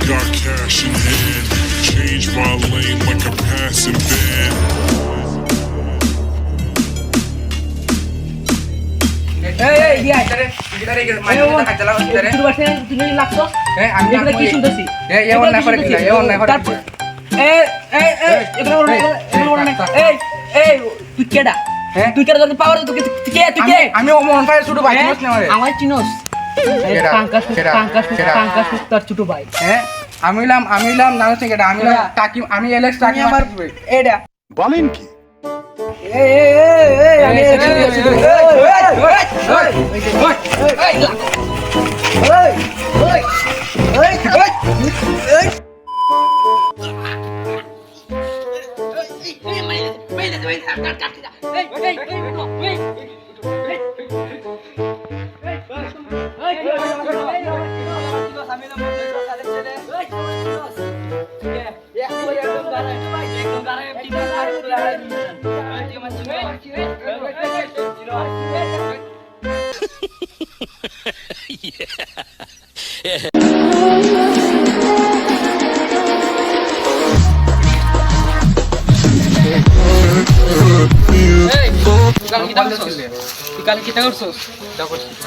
got cash in hand. Change my lane like a passing van. এই দিয়া ইদারে মানে টাকা চালাও ইদারে তুই বসে তুই লাগছো আমি কি শুনতেছি এ অন্যায় করে দিলা এ অন্যায় করে এগুলো তুই কেডা তুই কেডা যদি পাওয়ার তুই কে আমি মন ফায়ার ছোট ভাই চিনোস না আমার চিনোস কাঙ্কা সুতার ছোট ভাই আমি হলাম জানোস কেডা আমি এলেক্স টাকি আমার এইডা বলেন কি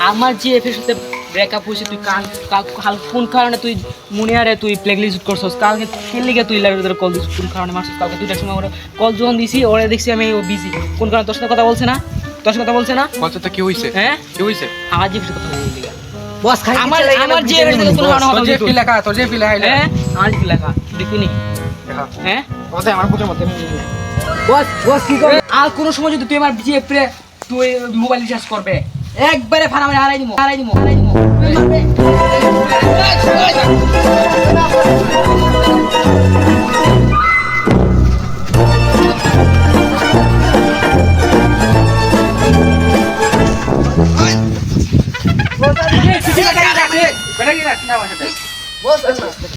আমার যে এফের সাথে ব্রেকআপ হয়েছে তুই কোন কারণে তুই মনে আরে তুই প্লেগলিজ করছস কালকে খেললিগে তুই লাইভে কল দিস কোন কারণে মারছস কালকে দুইটার সময় ওরে কল যখন দিছি ওরে দেখছি আমি ও বিজি কোন কারণে তোর সাথে কথা বলছে না বলছে তো কি হইছে হ্যাঁ কি হইছে আমার যে কথা বলি বস খাই আমার যে এফের সাথে কোন কারণে কথা যে কি লেখা তোর যে কি লেখা হ্যাঁ আমার কি লেখা দেখিনি হ্যাঁ কথা আমার বুঝের মধ্যে বস কি করে আর কোন সময় যদি তুই আমার যে এফরে তুই মোবাইল রিচার্জ করবে একবারে ফানামে হারাই দিমু